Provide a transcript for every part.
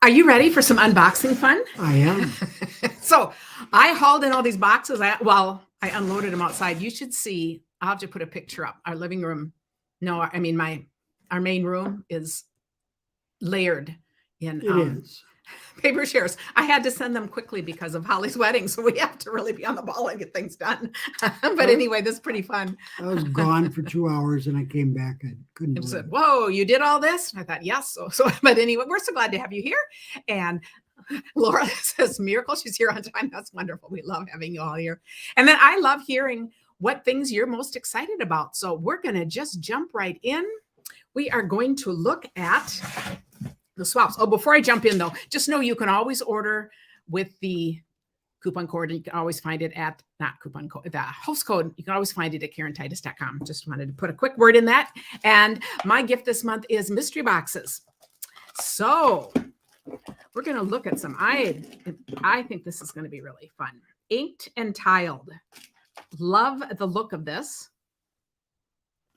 Are you ready for some unboxing fun? I am. So I hauled in all these boxes. I unloaded them outside. You should see. I'll have to put a picture up. Our living room. No, I mean our main room is layered in paper shares. I had to send them quickly because of Holly's wedding, so we have to really be on the ball and get things done. But anyway, this is pretty fun. I was gone for 2 hours and I came back. I couldn't believe said, it. "Whoa, you did all this?" And I thought, yes. So, but anyway, we're so glad to have you here. And Laura says, "Miracle, she's here on time." That's wonderful. We love having you all here. And then I love hearing what things you're most excited about. So we're going to just jump right in. We are going to look at the swaps. Oh, before I jump in though, just know you can always order with the coupon code, and you can always find it at, not coupon code, the host code. You can always find it at KarenTitus.com. Just wanted to put a quick word in that. And my gift this month is mystery boxes. So we're going to look at some. I think this is going to be really fun. Inked and tiled. Love the look of this.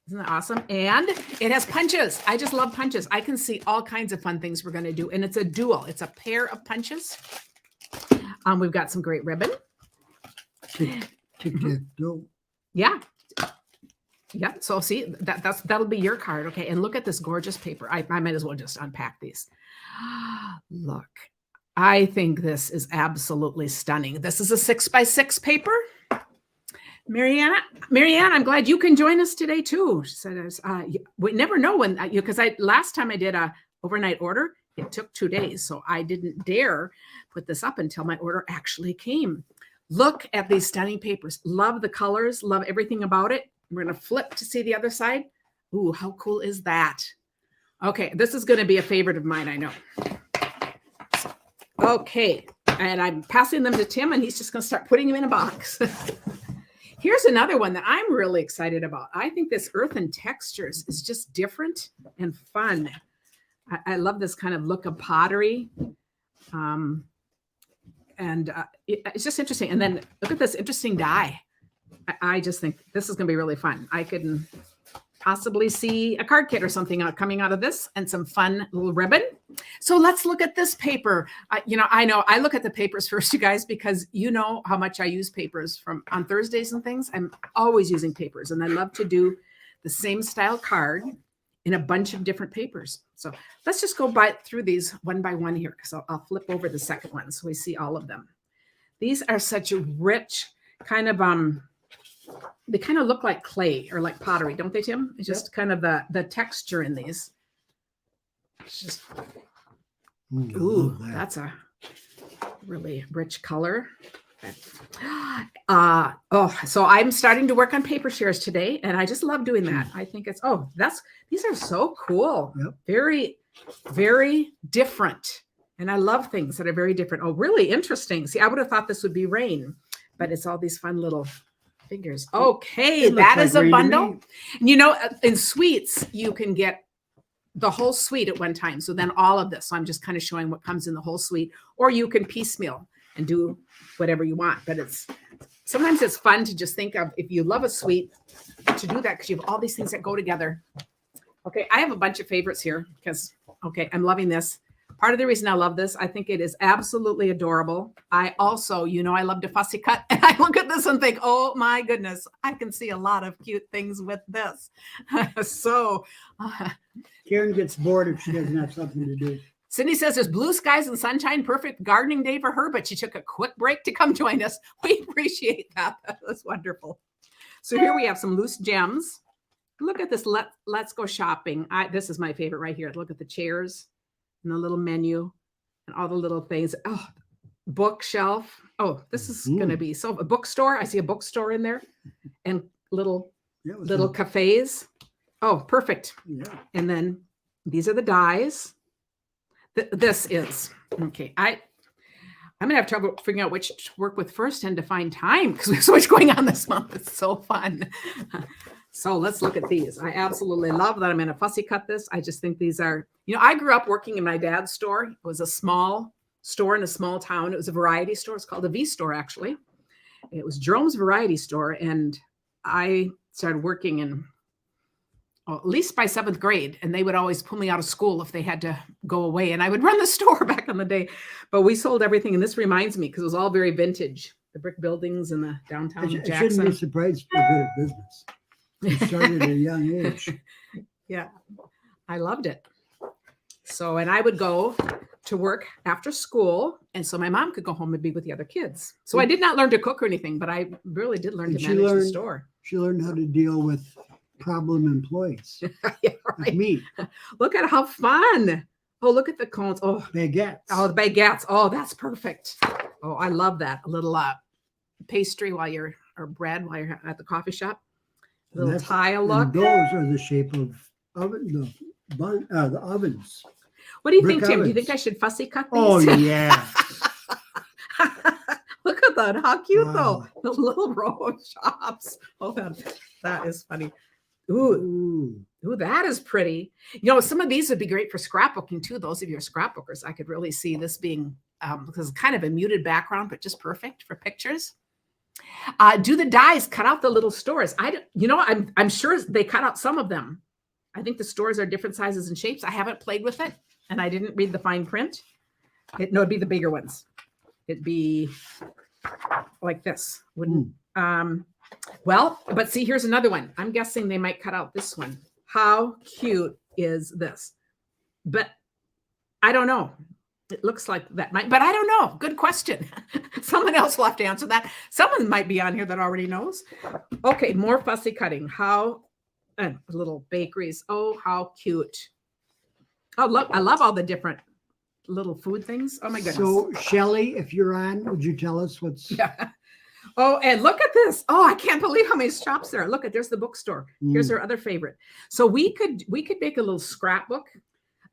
Isn't that awesome? And it has punches. I just love punches. I can see all kinds of fun things we're going to do. And it's a dual. It's a pair of punches. We've got some great ribbon. Yeah. Yeah. So see, that'll be your card. Okay. And look at this gorgeous paper. I might as well just unpack these. Look, I think this is absolutely stunning. This is a 6x6 paper. Marianne, I'm glad you can join us today too. She said, we never know when, because last time I did a overnight order, it took 2 days. So I didn't dare put this up until my order actually came. Look at these stunning papers. Love the colors. Love everything about it. We're going to flip to see the other side. Ooh, how cool is that? Okay, this is going to be a favorite of mine, I know. Okay, and I'm passing them to Tim, and he's just going to start putting them in a box. Here's another one that I'm really excited about. I think this Earthen Textures is just different and fun. I love this kind of look of pottery. It's just interesting. And then look at this interesting die. I just think this is going to be really fun. I could possibly see a card kit or something coming out of this, and some fun little ribbon. So let's look at this paper. I know I look at the papers first, you guys, because you know how much I use papers on Thursdays and things. I'm always using papers, and I love to do the same style card in a bunch of different papers. So let's just go through these one by one here, because I'll flip over the second one so we see all of them. These are such a rich kind of they kind of look like clay or like pottery, don't they, Tim? It's just kind of the texture in these. It's just, ooh, that's a really rich color. So I'm starting to work on paper shares today, and I just love doing that. I think these are so cool. Yep. Very, very different. And I love things that are very different. Oh, really interesting. See, I would have thought this would be rain, but it's all these fun little figures. Okay, that is a bundle. In suites, you can get the whole suite at one time. So then all of this. So I'm just kind of showing what comes in the whole suite. Or you can piecemeal and do whatever you want. But sometimes it's fun to just think of, if you love a suite, to do that, because you have all these things that go together. Okay, I have a bunch of favorites here because, I'm loving this. Part of the reason I love this, I think it is absolutely adorable. I also, I love to fussy cut, and I look at this and think, oh my goodness, I can see a lot of cute things with this. Karen gets bored if she doesn't have something to do. Cindy says there's blue skies and sunshine, perfect gardening day for her, but she took a quick break to come join us. We appreciate that. That was wonderful. So here we have some loose gems. Look at this. Let's go shopping. This is my favorite right here. Look at the chairs and the little menu and all the little things. Oh, bookshelf. Oh, this is going to be a bookstore. I see a bookstore in there, and little cafes. Oh, perfect. Yeah. And then these are the dies. This is okay. I'm gonna have trouble figuring out which to work with first and to find time, because we have so much going on this month. It's so fun. So let's look at these. I absolutely love that I'm going to fussy cut this. I just think these are, I grew up working in my dad's store. It was a small store in a small town. It was a variety store. It's called a V store, actually. It was Jerome's Variety Store. And I started working in, at least by 7th grade. And they would always pull me out of school if they had to go away and I would run the store back in the day. But we sold everything. And this reminds me, because it was all very vintage, the brick buildings in the downtown I shouldn't be Jackson. surprised you're good at business. You started at a young age. Yeah, I loved it. So, and I would go to work after school. And so my mom could go home and be with the other kids. So I did not learn to cook or anything, but I really did learn Did to she manage the learn- store. She learned how to deal with problem employees. Yeah, Like right. me, Look at how fun. Oh, look at the cones. Oh, baguettes. oh, the baguettes. Oh, that's perfect. Oh, I love that. A little pastry while you're, or bread while you're at the coffee shop. And Little that's- tile and look. those are the shape of the ovens. What do you brick think, Tim? Do you think ovens. I should fussy cut these? Oh yeah. Look at that. How cute Wow. though. The little row of shops. Oh, that is funny. Ooh, Ooh. ooh, that is pretty. You know, some of these would be great for scrapbooking too. Those of you who are scrapbookers, I could really see this being, because it's kind of a muted background, but just perfect for pictures. Do the dies cut out the little stores? I'm sure they cut out some of them. I think the stores are different sizes and shapes. I haven't played with it, and I didn't read the fine print. It'd be the bigger ones. It'd be like this. Wouldn't. Well, but see, here's another one. I'm guessing they might cut out this one. How cute is this? But I don't know. It looks like that might, but I don't know. Good question. Someone else will have to answer that. Someone might be on here that already knows. Okay, more fussy cutting. How, little bakeries. Oh, how cute. Oh, look, I love all the different little food things. Oh my goodness. So Shelley, if you're on, would you tell us what's Yeah. Oh, and look at this. Oh, I can't believe how many shops there are. Look at, there's the bookstore. Here's her other favorite. So we could make a little scrapbook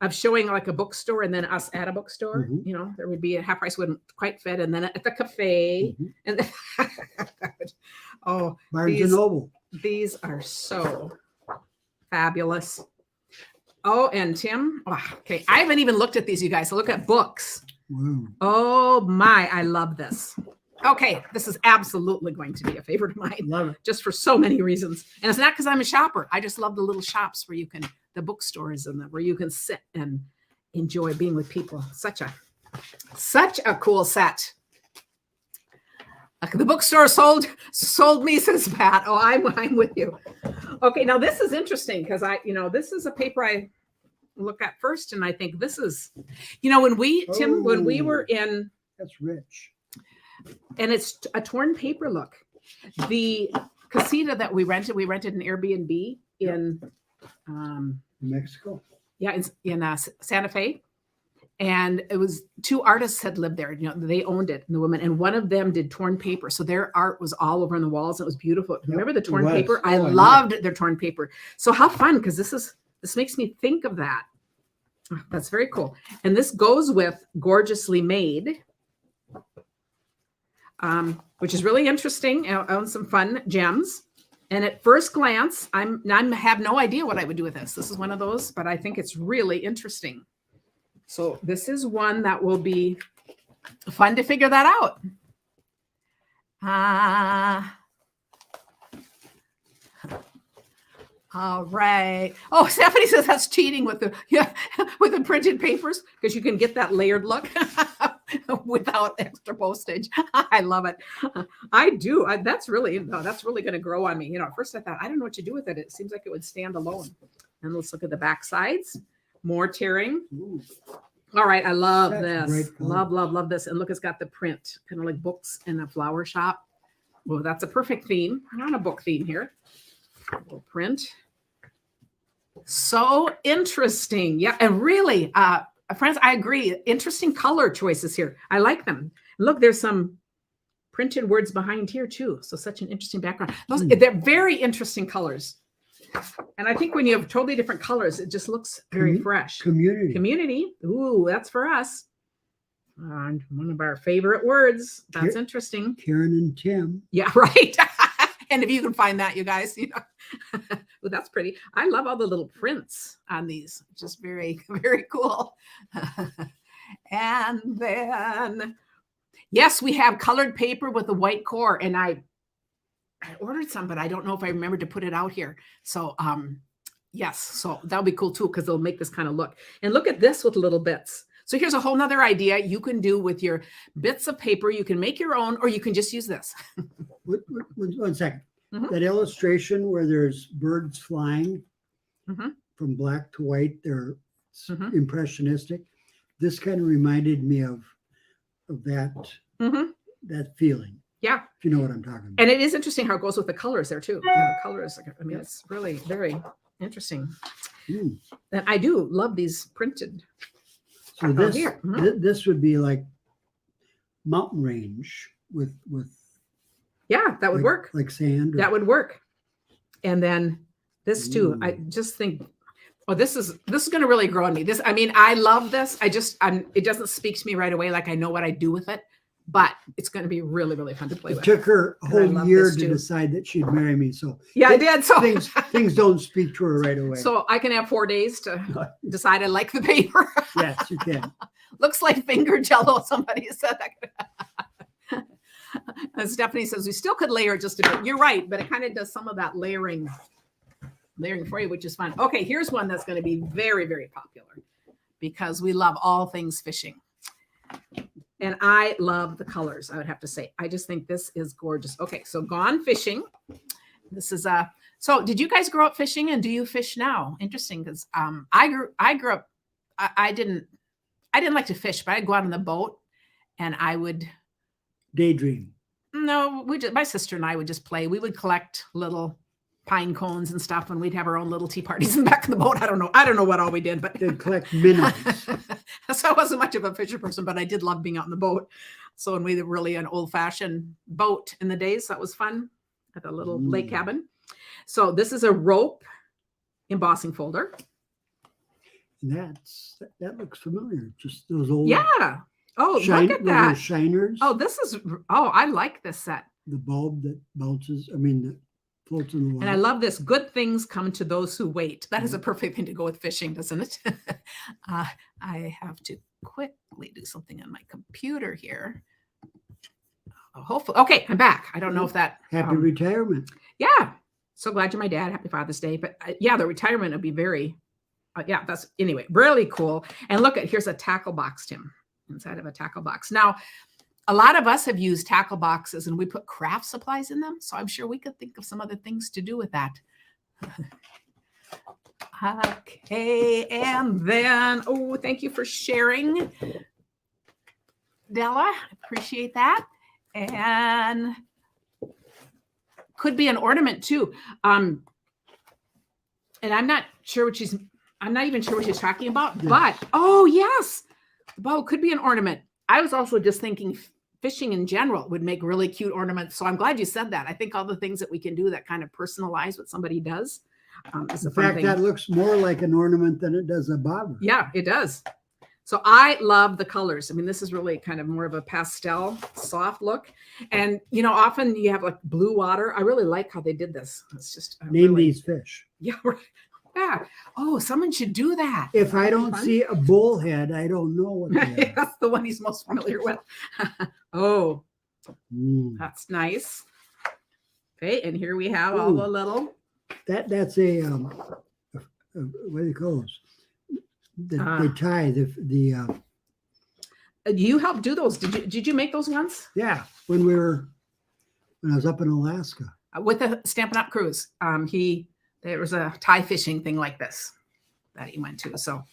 of showing like a bookstore and then us at a bookstore. Mhm. You know, there would be a half price wouldn't quite fit, and then at the cafe. Mhm. And oh, Barnes these- and Noble? these are so fabulous. Oh, and Tim, okay, I haven't even looked at these, you guys. So look at books. Wow. Oh my, I love this. Okay, this is absolutely going to be a favorite of mine, Love it. just for so many reasons. And it's not because I'm a shopper. I just love the little shops where you can, the bookstores and where you can sit and enjoy being with people. Such a cool set. The bookstore sold me, says Pat. Oh, I'm with you. Okay, now this is interesting because this is a paper I look at first, and I think this is, when we were in, That's rich. and it's a torn paper look. The casita that we rented an Airbnb in, Mexico. in Santa Fe. And it was 2 artists had lived there. They owned it, the women, and one of them did torn paper. So their art was all over on the walls. And it was beautiful. Remember the torn was. paper? I Oh, I loved their torn paper. So how fun, because this makes me think of that. Oh, that's very cool. And this goes with Gorgeously Made, which is really interesting. And some fun gems. And at first glance, I have no idea what I would do with this. This is one of those, but I think it's really interesting. So this is one that will be fun to figure that out. All right. Oh, Stephanie says that's cheating with the printed papers, because you can get that layered look without extra postage. I love it. I do. That's really going to grow on me. At first I thought, I don't know what to do with it. It seems like it would stand alone. And let's look at the back sides. More tearing. Ooh. All right. I love That's this. great color. Love this. And look, it's got the print, kind of like books in a flower shop. Well, that's a perfect theme. I'm on a book theme here. Little print. So interesting. Yeah. And really, friends, I agree. Interesting color choices here. I like them. Look, there's some printed words behind here too. So such an interesting background. They're very interesting colors. And I think when you have totally different colors, it just looks very fresh. Community. Ooh, that's for us. And one of our favorite words. That's interesting. Karen and Tim. Yeah, right. And if you can find that, you guys, well, that's pretty. I love all the little prints on these. Just very, very cool. And then, yes, we have colored paper with a white core. And I ordered some, but I don't know if I remembered to put it out here. So Yes. So that'll be cool too, because they'll make this kind of look. And look at this with little bits. So here's a whole nother idea you can do with your bits of paper. You can make your own, or you can just use this. One second. Mhm. That illustration where there's birds flying Mhm. from black to white, they're Mhm. impressionistic. This kind of reminded me of that Mhm. that feeling. Yeah. If you know what I'm talking about. And it is interesting how it goes with the colors there too. The colors, I mean, Yeah. it's really very interesting. Mm. And I do love these printed. So this here. Mhm. this would be like mountain range with Yeah, that would like, work. like sand. That would work. And then this too, I Ooh. just think, oh, this is going to really grow on me. This, I mean, I love this. It doesn't speak to me right away. Like I know what I do with it, but it's going to be really, really fun to play It with. took her a And I whole love year this to too. decide that she'd marry me. So Yeah, I did. So things don't speak to her right away. so I can have 4 days to decide I like the paper. Yes, you can. Looks like finger jello. Somebody said that. As Stephanie says, we still could layer it just a bit. You're right, but it kind of does some of that layering for you, which is fun. Okay, here's one that's going to be very, very popular because we love all things fishing. And I love the colors, I would have to say. I just think this is gorgeous. Okay, so Gone Fishing. This is so did you guys grow up fishing and do you fish now? Interesting, because I grew up, I didn't like to fish, but I'd go out on the boat and I would Daydream. no, my sister and I would just play. We would collect little pine cones and stuff, and we'd have our own little tea parties in the back of the boat. I don't know what all we did, but They'd collect minnows. so I wasn't much of a fisher person, but I did love being out in the boat. So, and we were really an old-fashioned boat in the days. So that was fun at the little lake cabin. So this is a rope embossing folder. That looks familiar. Just those old Yeah. Oh, look at that. Shiners. Oh, I like this set. The bulb that bounces. I mean, that floats in the water. And I love this. Good things come to those who wait. That is a perfect thing to go with fishing, doesn't it? I have to quickly do something on my computer here. Oh, hopefully. Okay, I'm back. I don't know if that. Happy retirement. Yeah. So glad you're my dad. Happy Father's Day. But yeah, the retirement would be very, yeah, that's anyway, really cool. And look here's a tackle box, Tim, inside of a tackle box. Now, a lot of us have used tackle boxes and we put craft supplies in them. So I'm sure we could think of some other things to do with that. Okay. And then, oh, thank you for sharing, Della. Appreciate that. And could be an ornament too. And I'm not even sure what she's talking about, but oh yes. The bow could be an ornament. I was also just thinking fishing in general would make really cute ornaments. So I'm glad you said that. I think all the things that we can do that kind of personalize what somebody does is a fun thing. In fact, that looks more like an ornament than it does a bobber. Yeah, it does. So I love the colors. I mean, this is really kind of more of a pastel, soft look. And, you know, often you have like blue water. I really like how they did this. It's just Name these fish. Yeah, right. Yeah. Oh, someone should do that. If I don't see a bullhead, I don't know what they are. That's the one he's most familiar with. Oh, that's nice. Okay, and here we have all the little. That's a what do you call those? They tie the. You helped do those? Did you make those ones? Yeah, when I was up in Alaska with the Stampin' Up! Cruise. There was a tie fishing thing like this that he went to. So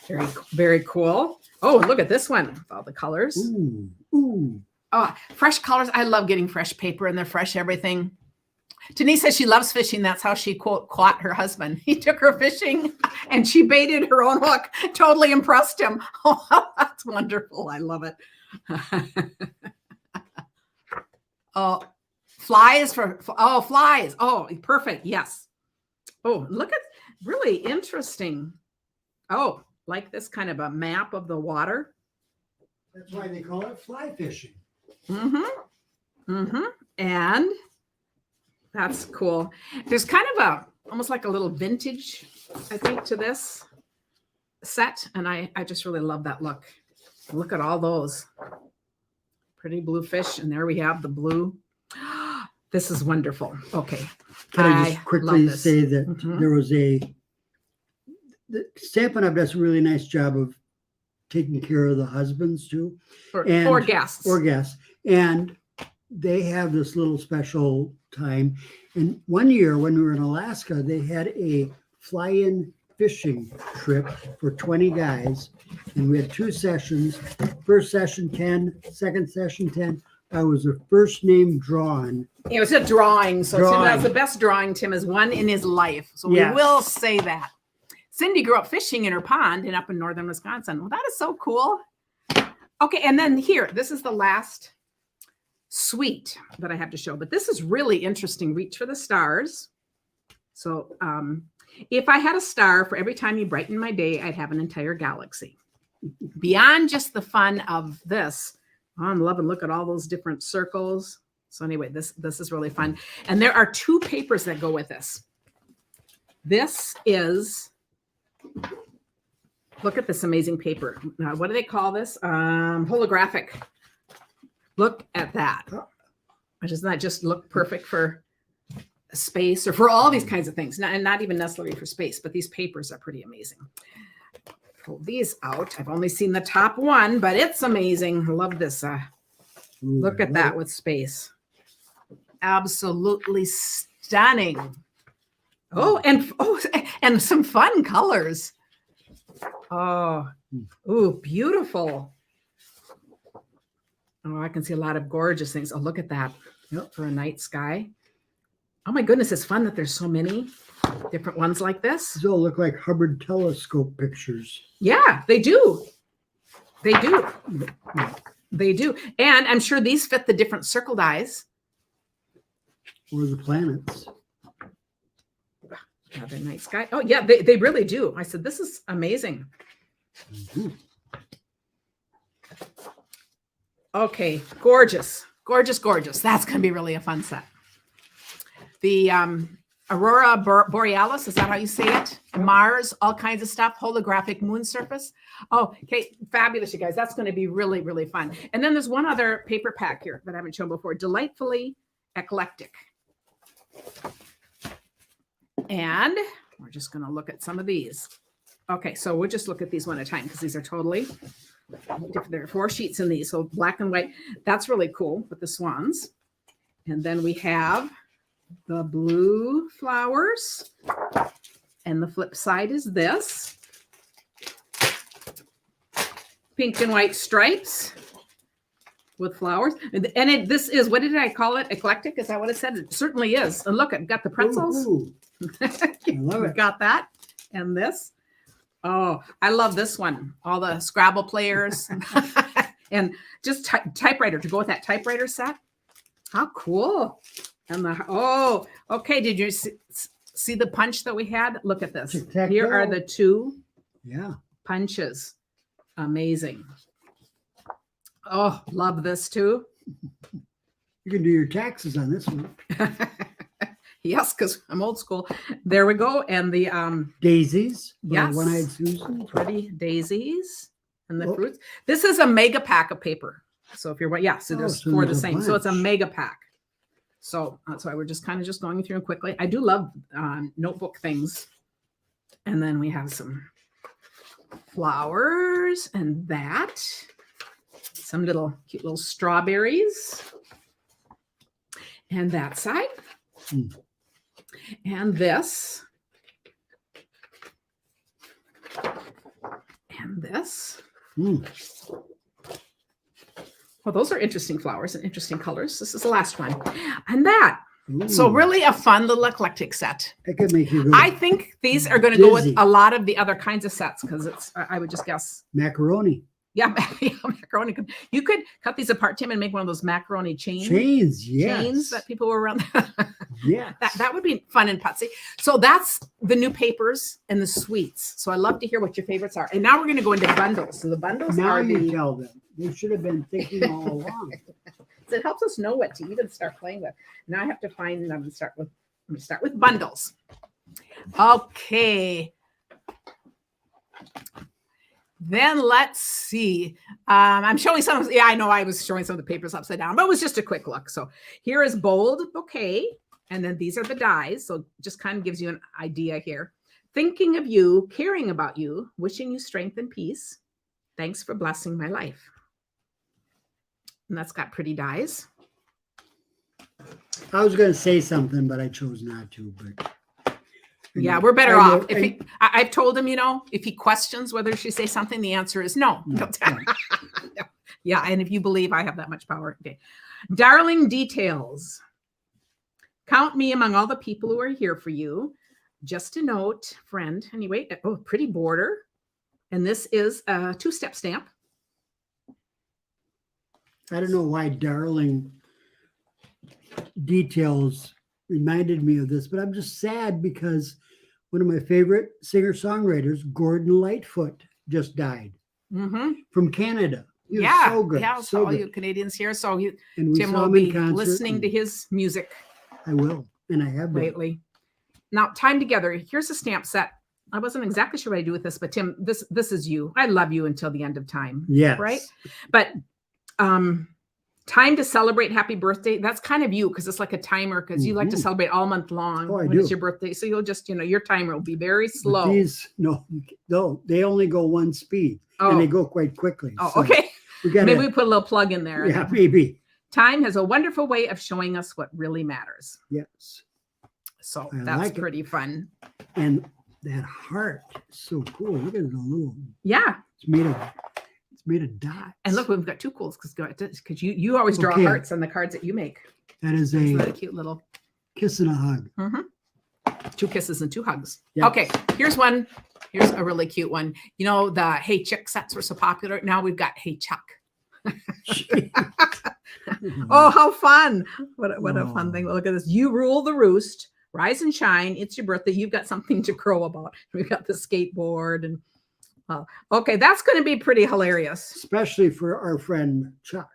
very, very cool. Oh, look at this one with all the colors. Ooh. Oh, fresh colors. I love getting fresh paper and they're fresh everything. Denise says she loves fishing. That's how she, quote, caught her husband. He took her fishing and she baited her own hook. Totally impressed him. Oh, that's wonderful. I love it. Oh, flies. Oh, perfect. Yes. Oh, look at, really interesting. Oh, like this kind of a map of the water. That's why they call it fly fishing. And that's cool. There's kind of almost like a little vintage, I think, to this set. And I just really love that look. Look at all those pretty blue fish. And there we have the blue. This is wonderful. Okay. Can I love just quickly this. say that Mhm. there was Stampin' does a really nice job of taking care of the husbands too. Or And- guests. Or guests. And they have this little special time. And one year when we were in Alaska, they had a fly-in fishing trip for 20 guys. And we had 2 sessions. First session 10, second session 10. I was the first name drawn. It was a drawing. So Tim Drawing. has the best drawing Tim has won in his life. So Yes. we will say that. Cindy grew up fishing in her pond and up in northern Wisconsin. Well, that is so cool. Okay, and then here, this is the last suite that I have to show, but this is really interesting. Reach for the stars. So if I had a star for every time you brighten my day, I'd have an entire galaxy. Beyond just the fun of this, I'm loving, look at all those different circles. So anyway, this is really fun. And there are 2 papers that go with this. This is, look at this amazing paper. Now, what do they call this? Holographic. Look at that. Doesn't that just look perfect for space or for all these kinds of things? And not even necessarily for space, but these papers are pretty amazing. Pull these out. I've only seen the top one, but it's amazing. I love this. Look at that with space. Absolutely stunning. Oh, and some fun colors. Oh, ooh, beautiful. Oh, I can see a lot of gorgeous things. Oh, look at that. Yep, for a night sky. Oh my goodness, it's fun that there's so many different ones like this. These all look like Hubble telescope pictures. Yeah, they do. They do. They do. And I'm sure these fit the different circled eyes. Or the planets. Another night sky. Oh, yeah, they really do. I said, this is amazing. Mm-hmm. Okay, gorgeous, gorgeous, gorgeous. That's going to be really a fun set. The Aurora Borealis, is that how you say it? Mars, all kinds of stuff, holographic moon surface. Oh, okay, fabulous, you guys. That's going to be really, really fun. And then there's one other paper pack here that I haven't shown before, Delightfully Eclectic. And we're just going to look at some of these. Okay, so we'll just look at these one at a time because these are totally different. There are 4 sheets in these, so black and white. That's really cool with the swans. And then we have the blue flowers. And the flip side is this. Pink and white stripes with flowers. And this is, what did I call it? Eclectic? Is that what it said? It certainly is. And look, I've got the pretzels. Ooh, I love it. Got that. And this. Oh, I love this one. All the Scrabble players and just typewriter to go with that typewriter set. How cool. And oh, okay. Did you see the punch that we had? Look at this. Here are the 2 punches. Amazing. Oh, love this too. You can do your taxes on this one. Yes, because I'm old school. There we go. And the daisies. Yes. One-eyed Susan. Pretty daisies and the fruits. This is a mega pack of paper. So if you're so there's 4 the same. So it's a mega pack. So that's why we're just kind of just going through them quickly. I do love notebook things. And then we have some flowers and that. Some little cute little strawberries. And that side. And this. And this. Well, those are interesting flowers and interesting colors. This is the last one. And that. So really a fun little eclectic set. It could make you go I think these are going to go with a lot of the other kinds of sets because it's, I would just guess. Macaroni. Yeah, macaroni. You could cut these apart, Tim, and make one of those macaroni chains, yes. Chains that people were around. Yeah, that would be fun and putsy. So that's the new papers and the sweets. So I love to hear what your favorites are. And now we're going to go into bundles. So the bundles now are you tell them. They should have been thinking all along. So it helps us know what to even start playing with. Now I have to find them and start with bundles. Okay. Then let's see. I'm showing some of, yeah, I know I was showing some of the papers upside down, but it was just a quick look. So here is bold bouquet. And then these are the dies. So just kind of gives you an idea here. Thinking of you, caring about you, wishing you strength and peace. Thanks for blessing my life. And that's got pretty dies. I was going to say something, but I chose not to. But yeah, we're better off. I've told him, if he questions whether she say something, the answer is no. Yeah, and if you believe I have that much power. Okay. Darling details. Count me among all the people who are here for you. Just a note, friend. Anyway, oh, pretty border. And this is a 2-step stamp. I don't know why darling details reminded me of this, but I'm just sad because one of my favorite singer-songwriters, Gordon Lightfoot, just died from Canada. He was so good. Yeah, so all good. you Canadians here. So Tim will be listening to his music. I will, and I have been. Lately. Now, time together. Here's a stamp set. I wasn't exactly sure what I do with this, but Tim, this is you. I love you until the end of time. Yes. Right? But time to celebrate happy birthday. That's kind of you because it's like a timer because you like to celebrate all month long when it's your birthday. So you'll just, your timer will be very slow. But these, no, they only go one speed and they go quite quickly. Oh, so okay. Maybe we put a little plug in there. Yeah, maybe. Time has a wonderful way of showing us what really matters. Yes. So that's pretty fun. And that heart is so cool. Look at the little. Yeah. It's made of dots. And look, we've got two cools because you always draw hearts on the cards that you make. That is a cute little kiss and a hug. 2 kisses and 2 hugs. Yep. Okay, here's one. Here's a really cute one. The Hey Chick sets were so popular. Now we've got Hey Chuck. Oh, how fun. What a fun thing. Look at this. You rule the roost. Rise and shine. It's your birthday. You've got something to crow about. We've got the skateboard and okay, that's going to be pretty hilarious. Especially for our friend Chuck.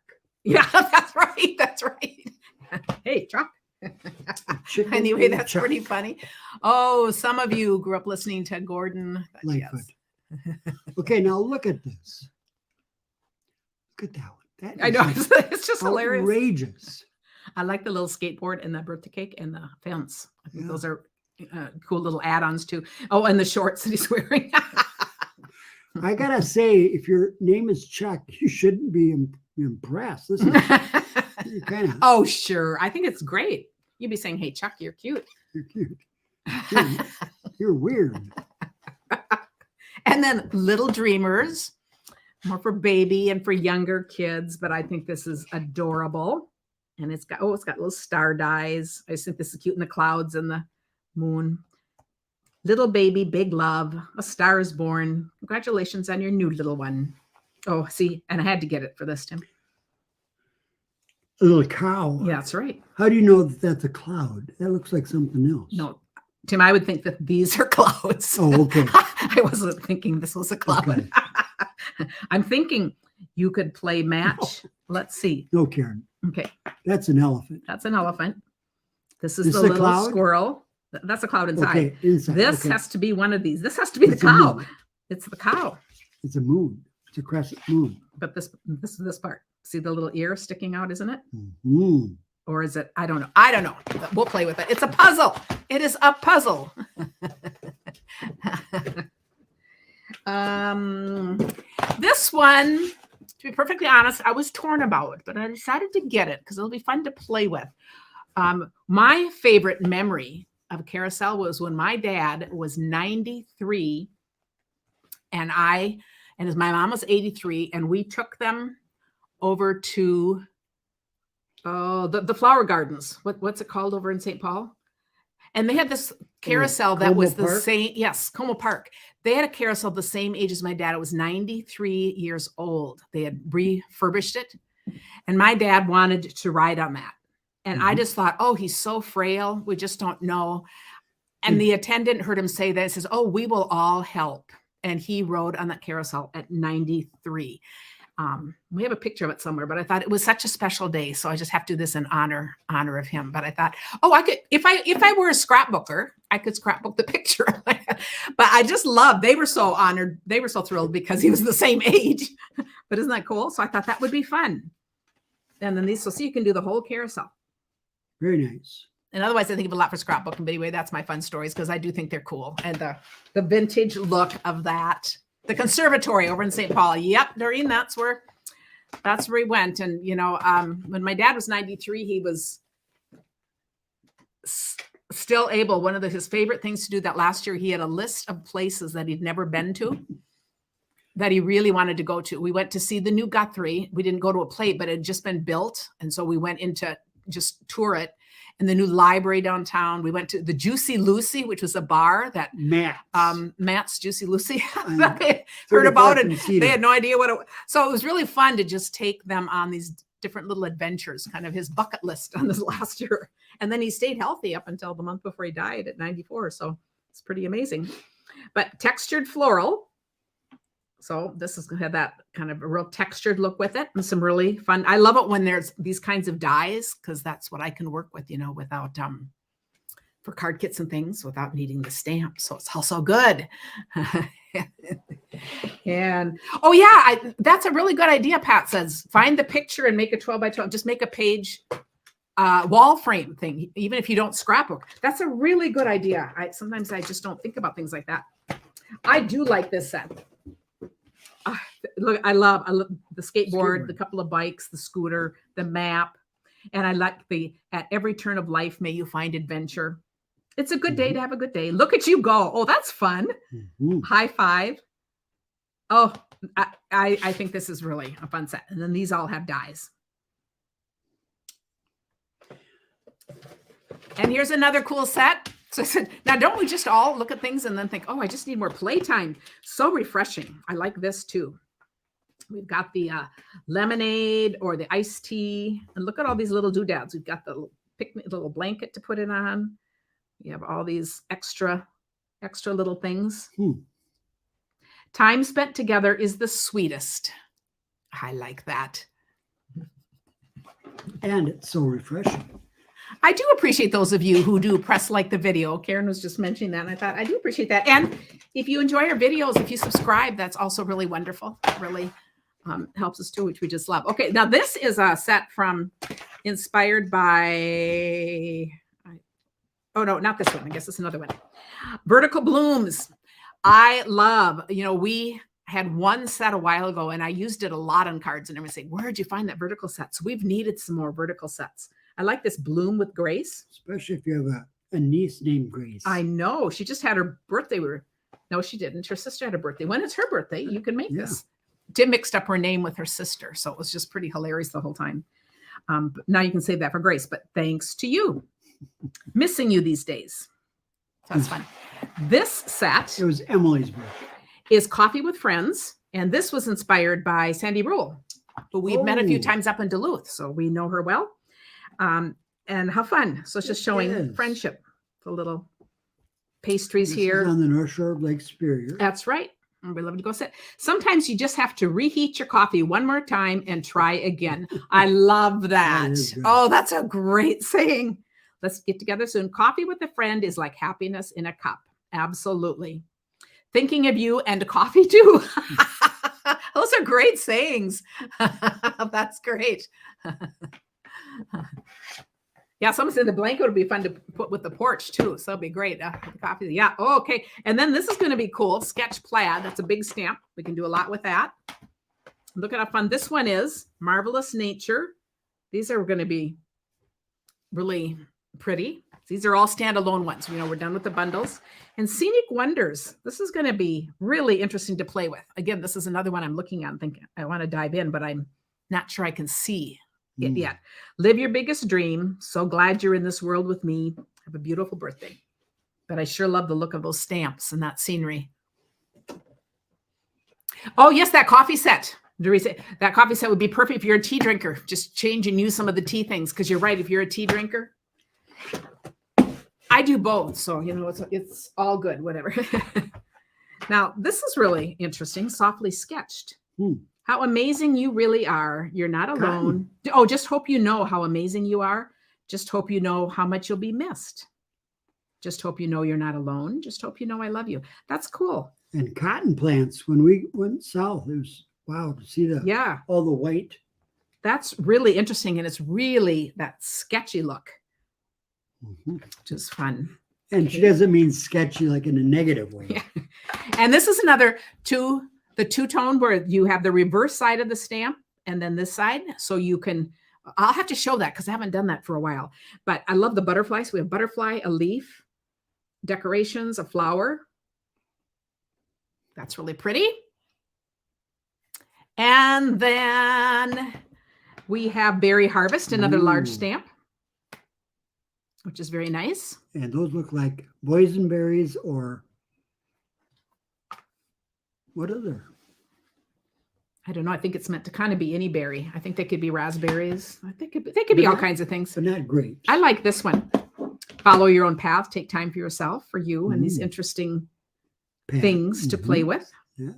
Yeah, that's right. That's right. Hey, Chuck. Anyway, that's Chuck. Pretty funny. Oh, some of you grew up listening to Gordon. Lightfoot. Yes. Okay, now look at this. Look at that one. I know. It's just hilarious. Outrageous. I like the little skateboard and the birthday cake and the fence. I think those are cool little add-ons too. Oh, and the shorts that he's wearing. I gotta say, if your name is Chuck, you shouldn't be impressed. This is kind of. Oh, sure. I think it's great. You'd be saying, "Hey, Chuck, you're cute." You're cute. You're weird. And then Little Dreamers, more for baby and for younger kids, but I think this is adorable. And it's got little star dies. I just think this is cute in the clouds and the moon. Little baby, big love. A star is born. Congratulations on your new little one. Oh, see, and I had to get it for this, Tim. A little cow. Yeah, that's right. How do you know that that's a cloud? That looks like something else. No, Tim, I would think that these are clouds. Oh, okay. I wasn't thinking this was a cloud. Okay. I'm thinking you could play match. No. Let's see. No, Karen. Okay. That's an elephant. That's an elephant. This is the little cloud? Squirrel. That's a cloud inside. Okay, inside. This has to be one of these. This has to be the cow. It's the cow. It's a moon. It's a crescent moon. But this is this part. See the little ear sticking out, isn't it? Mm-hmm. Or is it? I don't know. I don't know. We'll play with it. It's a puzzle. It is a puzzle. This one, to be perfectly honest, I was torn about, but I decided to get it because it'll be fun to play with. My favorite memory of a carousel was when my dad was 93 and my mom was 83, and we took them over to the flower gardens. What's it called over in St. Paul? And they had this carousel that was the same. Yes, Como Park. They had a carousel the same age as my dad. It was 93 years old. They had refurbished it. And my dad wanted to ride on that. And I just thought, oh, he's so frail. We just don't know. And the attendant heard him say that. He says, oh, we will all help. And he rode on that carousel at 93. We have a picture of it somewhere, but I thought it was such a special day. So I just have to do this in honor of him. But I thought, oh, I could, if I were a scrapbooker, I could scrapbook the picture. But I just loved, they were so honored. They were so thrilled because he was the same age. But isn't that cool? So I thought that would be fun. And then these, so see, you can do the whole carousel. Very nice. And otherwise, I think of a lot for scrapbooking. But anyway, that's my fun stories because I do think they're cool. And the vintage look of that. The conservatory over in St. Paul. Yep, Doreen, that's where we went. And, you know, when my dad was 93, he was still able. One of his favorite things to do that last year, he had a list of places that he'd never been to that he really wanted to go to. We went to see the new Guthrie. We didn't go to a play, but it had just been built. And so we went in to just tour it. And the new library downtown. We went to the Juicy Lucy, which was a bar that Matt's Juicy Lucy. They heard about it. They had no idea what it was. So it was really fun to just take them on these different little adventures, kind of his bucket list on this last year. And then he stayed healthy up until the month before he died at 94. So it's pretty amazing. But textured floral. So this is going to have that kind of a real textured look with it and some really fun. I love it when there's these kinds of dies because that's what I can work with, you know, without for card kits and things without needing the stamp. So it's also good. And oh yeah, that's a really good idea. Pat says, find the picture and make a 12 by 12. Just make a page wall frame thing, even if you don't scrapbook. That's a really good idea. Sometimes I just don't think about things like that. I do like this set. Look, I love the skateboard, the couple of bikes, the scooter, the map. And I like at every turn of life, may you find adventure. It's a good day to have a good day. Look at you go. Oh, that's fun. High five. Oh, I think this is really a fun set. And then these all have dies. And here's another cool set. So I said, now don't we just all look at things and then think, oh, I just need more playtime. So refreshing. I like this too. We've got the lemonade or the iced tea. And look at all these little doodads. We've got the little blanket to put it on. We have all these extra little things. Time spent together is the sweetest. I like that. And it's so refreshing. I do appreciate those of you who do press like the video. Karen was just mentioning that, and I thought I do appreciate that. And if you enjoy our videos, if you subscribe, that's also really wonderful. It really helps us too, which we just love. Okay, now this is a set inspired by, oh no, not this one. I guess it's another one. Vertical Blooms. I love, you know, we had one set a while ago, and I used it a lot on cards, and everyone say, where'd you find that vertical set? So we've needed some more vertical sets. I like this Bloom with Grace. Especially if you have a niece named Grace. I know. She just had her birthday. No, she didn't. Her sister had a birthday. When it's her birthday, you can make this. Tim mixed up her name with her sister. So it was just pretty hilarious the whole time. But now you can save that for Grace. But thanks to you. Missing you these days. That's fun. This set. It was Emily's birthday. Is Coffee with Friends. And this was inspired by Sandy Rule, who we've met a few times up in Duluth. So we know her well. And how fun. So it's just showing friendship. The little pastries here. Is on the North Shore of Lake Superior. That's right. We love to go sit. Sometimes you just have to reheat your coffee one more time and try again. I love that. Oh, that's a great saying. Let's get together soon. Coffee with a friend is like happiness in a cup. Absolutely. Thinking of you and coffee too. Those are great sayings. That's great. Yeah, someone said the blanket would be fun to put with the porch too. So it'll be great. Coffee. Yeah. Oh, okay. And then this is going to be cool. Sketch Plaid. That's a big stamp. We can do a lot with that. Look at how fun this one is. Marvelous Nature. These are going to be really pretty. These are all standalone ones. You know, we're done with the bundles. And Scenic Wonders. This is going to be really interesting to play with. Again, this is another one I'm looking at and thinking I want to dive in, but I'm not sure I can see it yet. Live your biggest dream. So glad you're in this world with me. Have a beautiful birthday. But I sure love the look of those stamps and that scenery. Oh, yes, that coffee set. That coffee set would be perfect if you're a tea drinker. Just change and use some of the tea things, because you're right. If you're a tea drinker, I do both. So, you know, it's all good, whatever. Now, this is really interesting. Softly Sketched. How amazing you really are. You're not alone. Oh, just hope you know how amazing you are. Just hope you know how much you'll be missed. Just hope you know you're not alone. Just hope you know I love you. That's cool. And cotton plants. When we went south, it was Wow, to see Yeah, all the white. that's really interesting. And it's really that sketchy look, Mhm. which is fun. And she doesn't mean sketchy like in a negative way. Yeah. And this is another the two-tone where you have the reverse side of the stamp and then this side. So you can, I'll have to show that because I haven't done that for a while. But I love the butterflies. We have butterfly, a leaf, decorations, a flower. That's really pretty. And then we have berry harvest, another large Ooh. stamp, which is very nice. And those look like boysenberries or what other? I don't know. I think it's meant to kind of be any berry. I think they could be raspberries. I think they could be all kinds of things. But not grapes. I like this one. Follow your own path. Take time for yourself, for you, and these interesting things to play with. Yeah,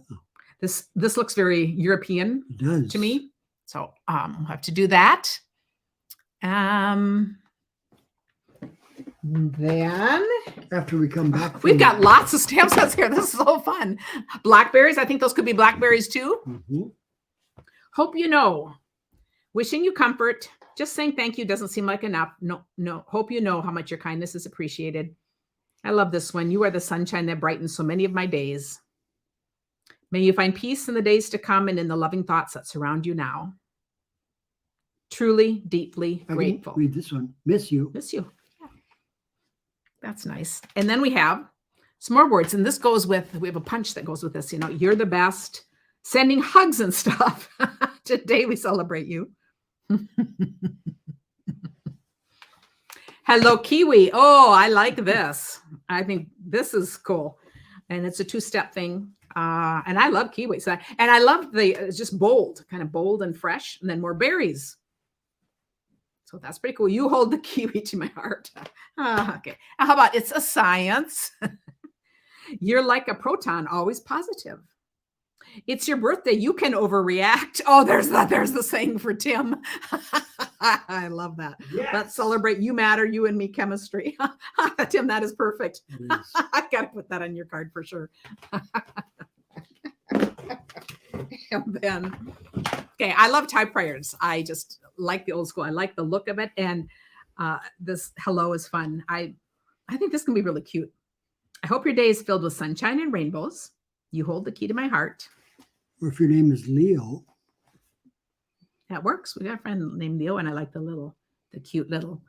This looks very European it does. to me. So we'll have to do that. Then After we come back, we've got lots of stamp sets here. This is so fun. Blackberries. I think those could be blackberries too. Mhm. Hope you know. Wishing you comfort. Just saying thank you doesn't seem like enough. No. Hope you know how much your kindness is appreciated. I love this one. You are the sunshine that brightens so many of my days. May you find peace in the days to come and in the loving thoughts that surround you now. Truly, deeply I can grateful. read this one. Miss you. Miss you. Yeah. That's nice. And then we have some more words. And this goes with, we have a punch that goes with this. You know, you're the best. Sending hugs and stuff. Today we celebrate you. Hello, Kiwi. Oh, I like this. I think this is cool. And it's a two-step thing. And I love kiwis. And I love it's just bold, kind of bold and fresh. And then more berries. So that's pretty cool. You hold the kiwi to my heart. Okay. How about it's a science? You're like a proton, always positive. It's your birthday. You can overreact. Oh, there's the saying for Tim. I love that. Yes. Let's celebrate. You matter. You and me chemistry. Tim, that is perfect. It is. I got to put that on your card for sure. And then, okay, I love typewriters. I just like the old school. I like the look of it. And this hello is fun. I think this can be really cute. I hope your day is filled with sunshine and rainbows. You hold the key to my heart. Or if your name is Leo. That works. We got a friend named Leo, and I like the cute little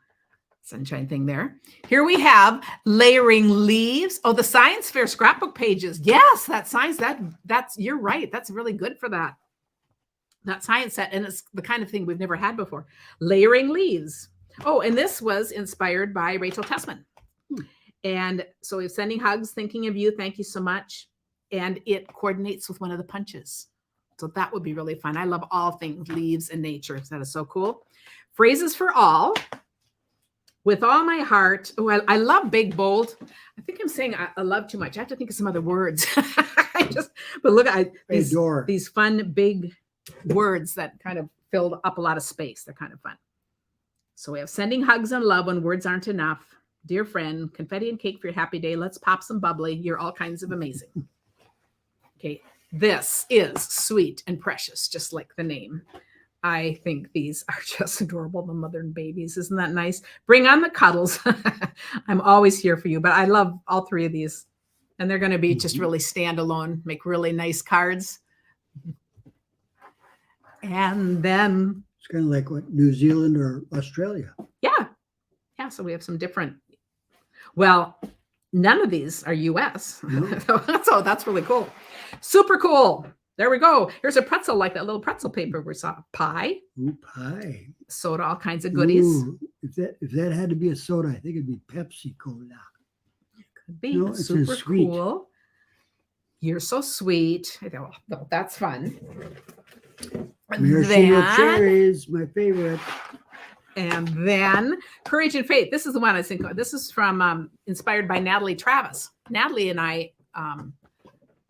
sunshine thing there. Here we have layering leaves. Oh, the science fair scrapbook pages. Yes, that science, that's you're right. That's really good for that science set. And it's the kind of thing we've never had before. Layering leaves. Oh, and this was inspired by Rachel Tessman. And so we're sending hugs, thinking of you. Thank you so much. And it coordinates with one of the punches. So that would be really fun. I love all things leaves and nature. That is so cool. Phrases for all. With all my heart. Oh, I love big, bold. I think I'm saying I love too much. I have to think of some other words. But look at these fun, big words that kind of filled up a lot of space. They're kind of fun. So we have sending hugs and love when words aren't enough. Dear friend, confetti and cake for your happy day. Let's pop some bubbly. You're all kinds of amazing. Okay, this is sweet and precious, just like the name. I think these are just adorable, the mother and babies. Isn't that nice? Bring on the cuddles. I'm always here for you, but I love all three of these. And they're going to be just really standalone, make really nice cards. And then... It's kind of like what, New Zealand or Australia. Yeah. Yeah, so we have some different... Well, none of these are U.S. No. So that's really cool. Super cool. There we go. Here's a pretzel, like that little pretzel paper we saw. Pie. Ooh, pie. Soda, all kinds of goodies. Ooh, if that had to be a soda, I think it'd be Pepsi Cola. Could be. No, Super cool. You're so sweet. Oh, that's fun. Maraschino cherries, my favorite. And then Courage and Faith. This is the one I think. This is from inspired by Natalie Travis. Natalie and I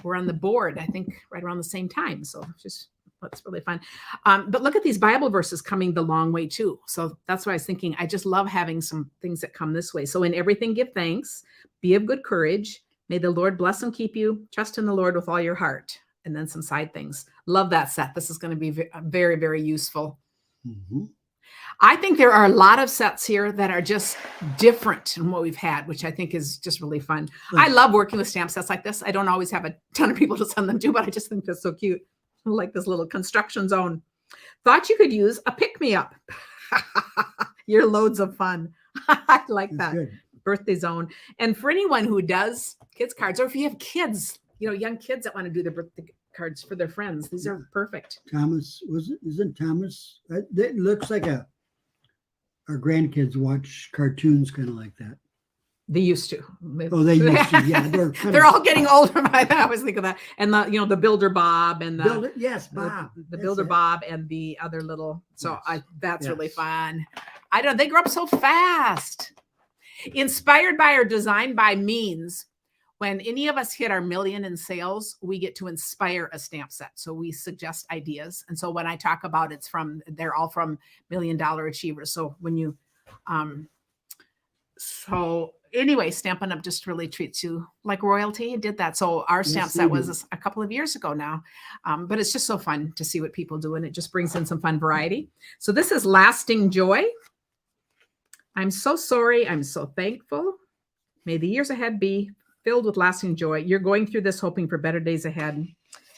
were on the board, I think, right around the same time. So that's really fun. But look at these Bible verses coming the long way too. So that's why I was thinking, I just love having some things that come this way. So in everything, give thanks, be of good courage. May the Lord bless and keep you. Trust in the Lord with all your heart. and then some side things. Love that set. This is going to be very, very useful. Mm-hmm. I think there are a lot of sets here that are just different than what we've had, which I think is just really fun. I love working with stamp sets like this. I don't always have a ton of people to send them to, but I just think that's so cute. I like this little construction zone. Thought you could use a pick-me-up. You're loads of fun. I like that. Good. Birthday zone. And for anyone who does kids cards, or if you have kids, young kids that want to do their birthday cards for their friends, these are perfect. Thomas, isn't Thomas? It looks like our grandkids watch cartoons kind of like that. They used to. Oh, they used to. Yeah, they're all getting older. I always think of that. And the Builder Bob and the yes, Bob. The Builder Bob and the other little. So yes. That's really fun. I don't. They grow up so fast. Inspired by or designed by means when any of us hit our million in sales, we get to inspire a stamp set. So we suggest ideas. And so when I talk about they're all from $1 Million Achievers. So when you, anyway, Stampin' Up! Just really treats you like royalty. It did that. So our stamp set was a couple of years ago now, but it's just so fun to see what people do. And it just brings in some fun variety. So this is Lasting Joy. I'm so sorry. I'm so thankful. May the years ahead be filled with lasting joy. You're going through this hoping for better days ahead.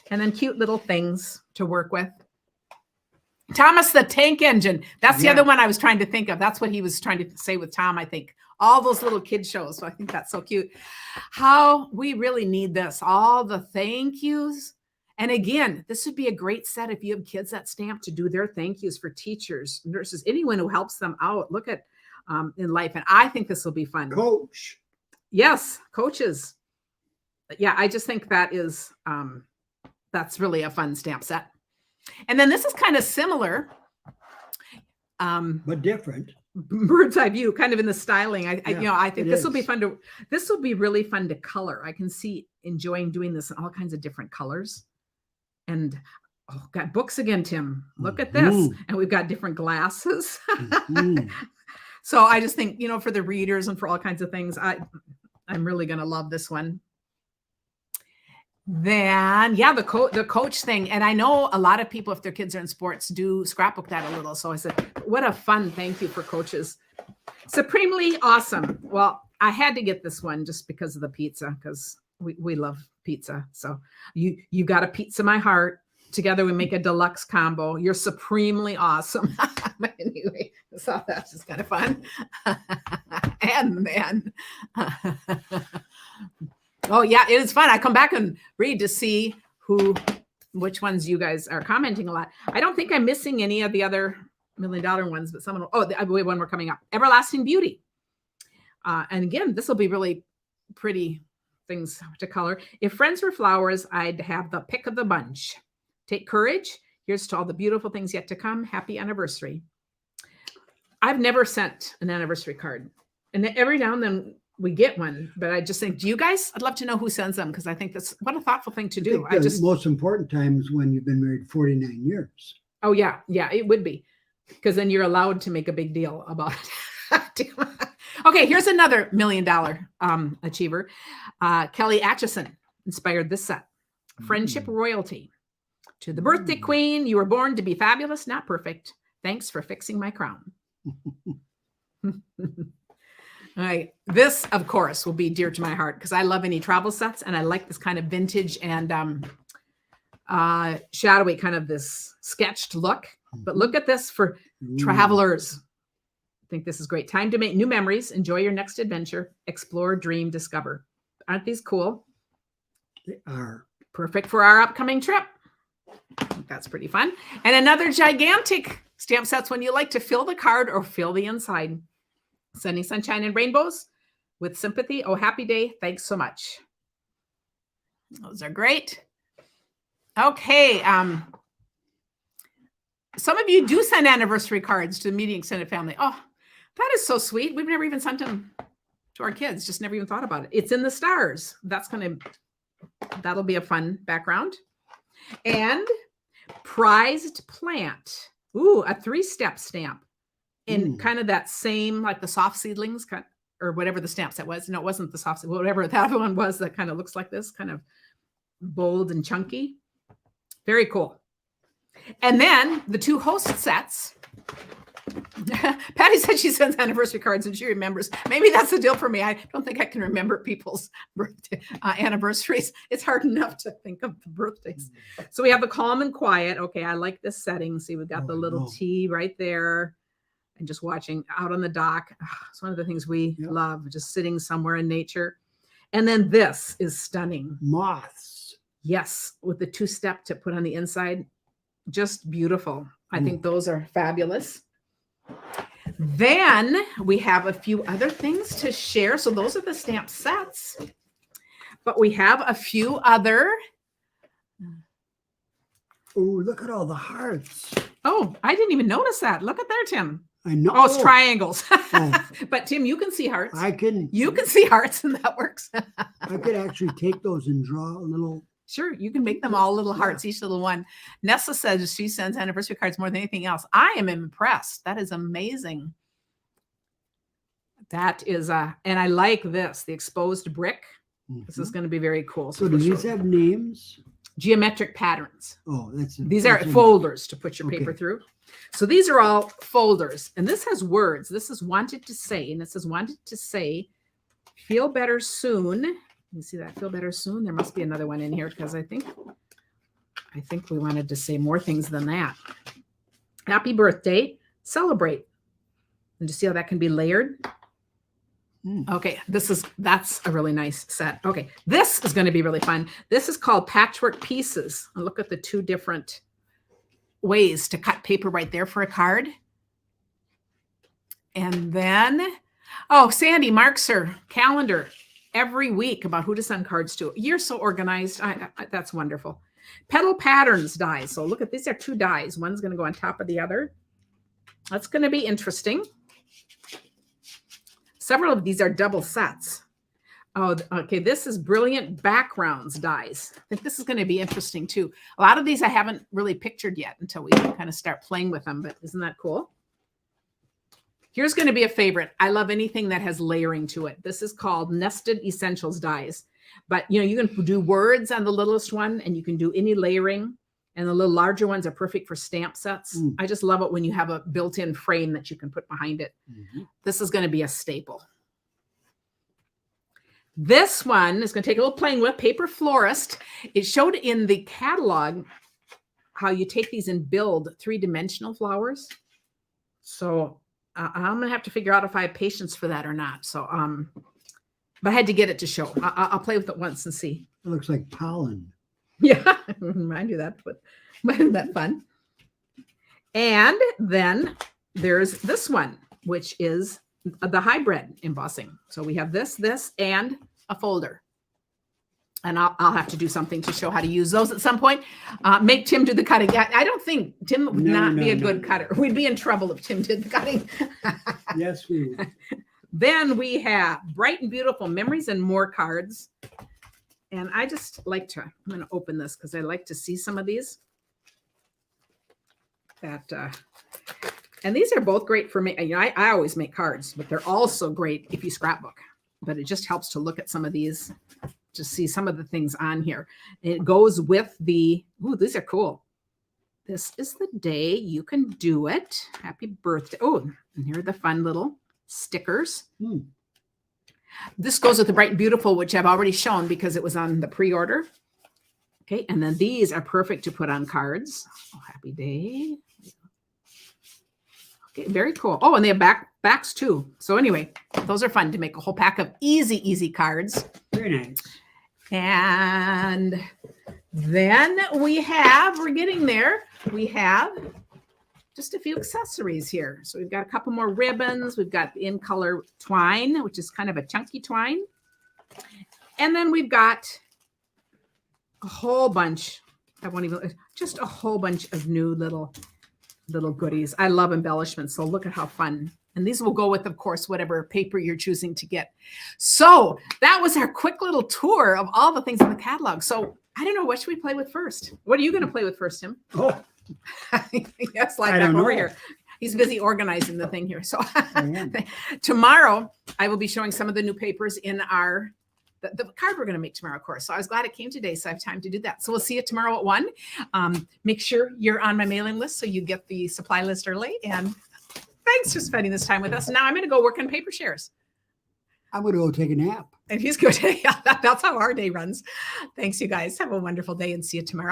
And then cute little things to work with. Thomas the Tank Engine. That's the other one I was trying to think of. That's what he was trying to say with Tom, I think. All those little kid shows. So I think that's so cute. How we really need this. All the thank yous. And again, this would be a great set if you have kids that stamp to do their thank yous for teachers, nurses, anyone who helps them out. Look at in life. And I think this will be fun. Coach. Yes, coaches. Yeah, I just think that is, that's really a fun stamp set. And then this is kind of similar. But different. Bird's eye view, kind of in the styling. I think this will be fun this will be really fun to color. I can see enjoying doing this in all kinds of different colors. And got books again, Tim. Look at this. And we've got different glasses. So I just think, for the readers and for all kinds of things, I'm really going to love this one. Then, the coach thing. And I know a lot of people, if their kids are in sports, do scrapbook that a little. So I said, what a fun thank you for coaches. Supremely awesome. Well, I had to get this one just because of the pizza, because we love pizza. So you got a pizza my heart. Together we make a deluxe combo. You're supremely awesome. But anyway, so that's just kind of fun. And then, oh yeah, it is fun. I come back and read to see which ones you guys are commenting a lot. I don't think I'm missing any of the other $1 Million ones, but we have one more coming up. Everlasting Beauty. And again, this will be really pretty things to color. If friends were flowers, I'd have the pick of the bunch. Take courage. Here's to all the beautiful things yet to come. Happy anniversary. I've never sent an anniversary card. And every now and then we get one. But I just think, do you guys? I'd love to know who sends them, because I think that's what a thoughtful thing to do. The most important time is when you've been married 49 years. Oh, yeah. Yeah, it would be. Because then you're allowed to make a big deal about it. Okay, here's another $1 Million achiever. Kelly Atchison inspired this set. Friendship Royalty. To the birthday queen, you were born to be fabulous, not perfect. Thanks for fixing my crown. All right. This, of course, will be dear to my heart because I love any travel sets, and I like this kind of vintage and shadowy kind of this sketched look. But look at this for travelers. I think this is great. Time to make new memories. Enjoy your next adventure. Explore, dream, discover. Aren't these cool? They are. Perfect for our upcoming trip. That's pretty fun. And another gigantic stamp sets when you like to fill the card or fill the inside. Sending sunshine and rainbows with sympathy. Oh, happy day. Thanks so much. Those are great. Okay. Some of you do send anniversary cards to the immediate extended family. Oh, that is so sweet. We've never even sent them to our kids. Just never even thought about it. It's in the stars. That'll be a fun background. And prized plant. Ooh, a 3-step stamp in kind of that same, like the soft seedlings or whatever the stamp set was. No, it wasn't the soft, whatever that other one was that kind of looks like this, kind of bold and chunky. Very cool. And then the 2 host sets. Patty said she sends anniversary cards and she remembers. Maybe that's the deal for me. I don't think I can remember people's birthday anniversaries. It's hard enough to think of the birthdays. So we have the calm and quiet. Okay, I like this setting. See, we've got the little tea right there. And just watching out on the dock. It's one of the things we love, just sitting somewhere in nature. And then this is stunning. Moths. Yes, with the 2-step to put on the inside. Just beautiful. I think those are fabulous. Then we have a few other things to share. So those are the stamp sets. But we have a few other. Oh, look at all the hearts. Oh, I didn't even notice that. Look at there, Tim. I know. Oh, it's triangles. Oh. But Tim, you can see hearts. You can see hearts, and that works. I could actually take those and draw a little. Sure, you can make them all little hearts, each little one. Nessa says she sends anniversary cards more than anything else. I am impressed. That is amazing. That is, and I like this, the exposed brick. This is going to be very cool. So do these have names? Geometric patterns. Oh, these are folders to put your paper through. So these are all folders, and this has words. This is wanted to say, and it says wanted to say, feel better soon. You see that? Feel better soon. There must be another one in here because I think we wanted to say more things than that. Happy birthday. Celebrate. And you see how that can be layered? Okay, that's a really nice set. Okay, this is going to be really fun. This is called patchwork pieces. And look at the 2 different ways to cut paper right there for a card. And then, oh, Sandy marks her calendar every week about who to send cards to. You're so organized. That's wonderful. Petal patterns dies. So look at, these are 2 dies. One's going to go on top of the other. That's going to be interesting. Several of these are double sets. Oh, okay. This is brilliant backgrounds dies. I think this is going to be interesting too. A lot of these I haven't really pictured yet until we kind of start playing with them, but isn't that cool? Here's going to be a favorite. I love anything that has layering to it. This is called Nested Essentials dies. But you can do words on the littlest one, and you can do any layering. And the little larger ones are perfect for stamp sets. I just love it when you have a built-in frame that you can put behind it. This is going to be a staple. This one is going to take a little playing with. Paper Florist. It showed in the catalog how you take these and build 3-dimensional flowers. So I'm going to have to figure out if I have patience for that or not. So, but I had to get it to show. I'll play with it once and see. It looks like pollen. Yeah, remind you that, but isn't that fun? And then there's this one, which is the hybrid embossing. So we have this, and a folder. And I'll have to do something to show how to use those at some point. Make Tim do the cutting. I don't think Tim would not be a good cutter. We'd be in trouble if Tim did the cutting. Yes, we would. Then we have Bright and Beautiful Memories and More cards. And I just like to, I'm going to open this because I like to see some of these. And these are both great for me. I always make cards, but they're also great if you scrapbook. But it just helps to look at some of these, to see some of the things on here. And it goes with the, ooh, these are cool. This is the day you can do it. Happy birthday. Oh, and here are the fun little stickers. This goes with the Bright and Beautiful, which I've already shown because it was on the pre-order. Okay, and then these are perfect to put on cards. Oh, happy day. Okay, very cool. Oh, and they have backs too. So anyway, those are fun to make a whole pack of easy cards. Very nice. And then we're getting there. We have just a few accessories here. So we've got a couple more ribbons. We've got in color twine, which is kind of a chunky twine. And then we've got a whole bunch. Just a whole bunch of new little goodies. I love embellishments. So look at how fun. And these will go with, of course, whatever paper you're choosing to get. So that was our quick little tour of all the things in the catalog. So I don't know, what should we play with first? What are you going to play with first, Tim? Oh, Yes, slide back over here. He's busy organizing the thing here. So tomorrow I will be showing some of the new papers in our the card we're going to make tomorrow, of course. So I was glad it came today, so I have time to do that. So we'll see you tomorrow at 1. Make sure you're on my mailing list so you get the supply list early. And thanks for spending this time with us. Now I'm going to go work on paper shares. I'm going to go take a nap. And he's good. Yeah, that's how our day runs. Thanks, you guys. Have a wonderful day and see you tomorrow.